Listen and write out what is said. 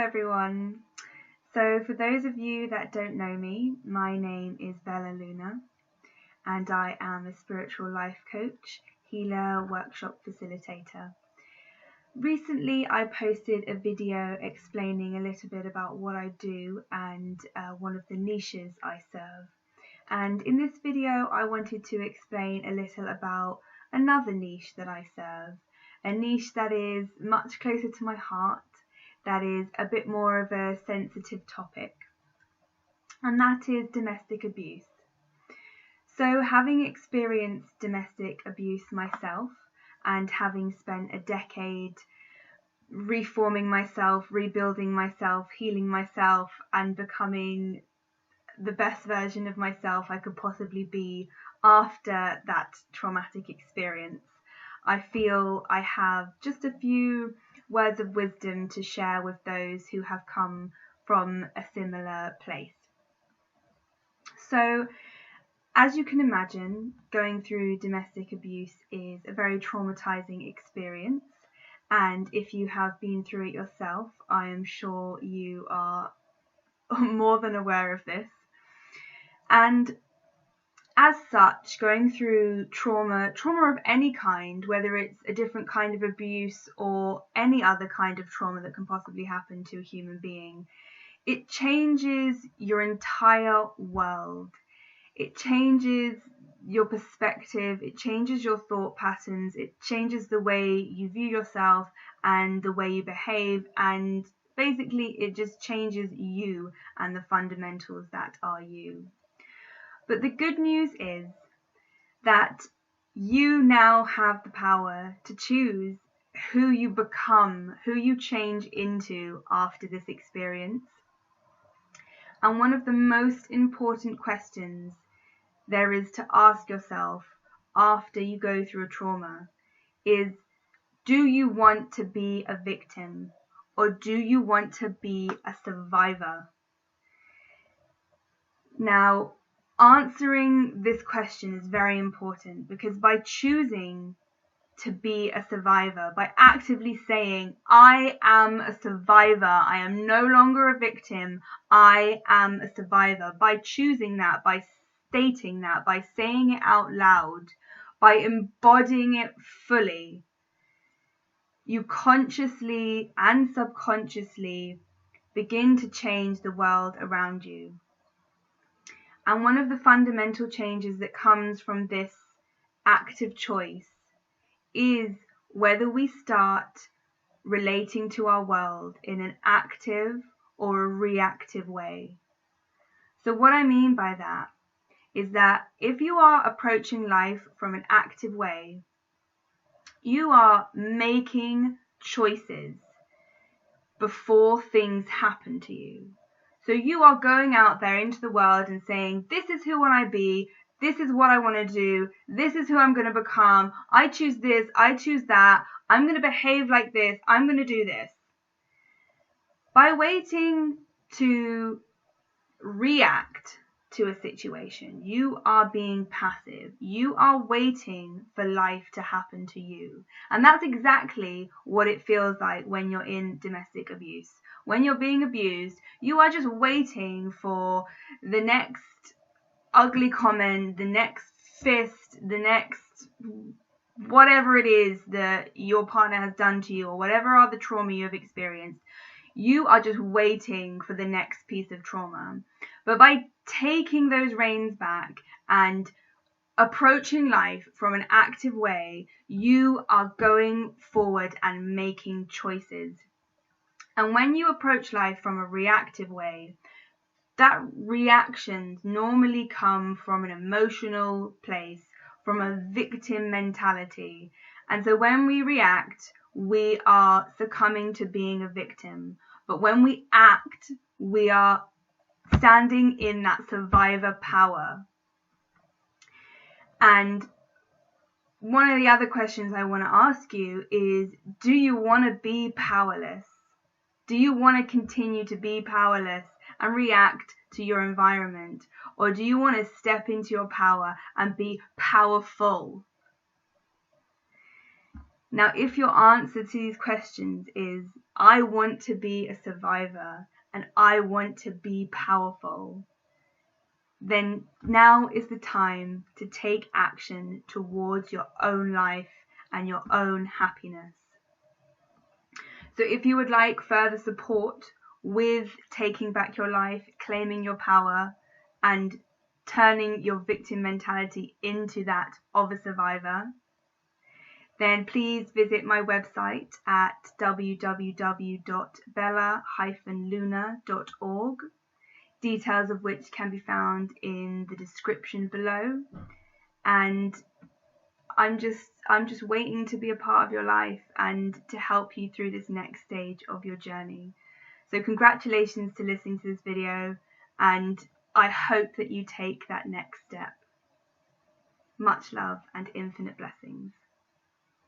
everyone. So for those of you that don't know me, my name is Bella Luna and I am a spiritual life coach, healer, workshop facilitator. Recently I posted a video explaining a little bit about what I do and one of the niches I serve. And in this video I wanted to explain a little about another niche that I serve, a niche that is much closer to my heart, that is a bit more of a sensitive topic, and that is domestic abuse. So having experienced domestic abuse myself and having spent a decade reforming myself, rebuilding myself, healing myself and becoming the best version of myself I could possibly be after that traumatic experience, I feel I have just a few words of wisdom to share with those who have come from a similar place. So, as you can imagine, going through domestic abuse is a very traumatizing experience, and if you have been through it yourself, I am sure you are more than aware of this. And as such, going through trauma of any kind, whether it's a different kind of abuse or any other kind of trauma that can possibly happen to a human being, it changes your entire world. It changes your perspective, it changes your thought patterns, it changes the way you view yourself and the way you behave, and basically it just changes you and the fundamentals that are you. But the good news is that you now have the power to choose who you become, who you change into after this experience. And one of the most important questions there is to ask yourself after you go through a trauma is, do you want to be a victim or do you want to be a survivor? Now, answering this question is very important, because by choosing to be a survivor, by actively saying, I am a survivor, I am no longer a victim, I am a survivor, by choosing that, by stating that, by saying it out loud, by embodying it fully, you consciously and subconsciously begin to change the world around you. And one of the fundamental changes that comes from this active choice is whether we start relating to our world in an active or a reactive way. So what I mean by that is that if you are approaching life from an active way, you are making choices before things happen to you. So you are going out there into the world and saying, this is who I want to be, this is what I want to do, this is who I'm going to become, I choose this, I choose that, I'm going to behave like this, I'm going to do this. By waiting to react to a situation, you are being passive. You are waiting for life to happen to you. And that's exactly what it feels like when you're in domestic abuse. When you're being abused, you are just waiting for the next ugly comment, the next fist, the next whatever it is that your partner has done to you, or whatever other trauma you have experienced. You are just waiting for the next piece of trauma. But by taking those reins back and approaching life from an active way, you are going forward and making choices. And when you approach life from a reactive way, that reactions normally come from an emotional place, from a victim mentality. And so when we react, we are succumbing to being a victim. But when we act, we are standing in that survivor power. And one of the other questions I want to ask you is, do you want to be powerless? Do you want to continue to be powerless and react to your environment? Or do you want to step into your power and be powerful? Now, if your answer to these questions is, I want to be a survivor and I want to be powerful, then now is the time to take action towards your own life and your own happiness. So if you would like further support with taking back your life, claiming your power, and turning your victim mentality into that of a survivor, then please visit my website at www.bella-luna.org, details of which can be found in the description below. And I'm just waiting to be a part of your life and to help you through this next stage of your journey. So congratulations to listening to this video, and I hope that you take that next step. Much love and infinite blessings.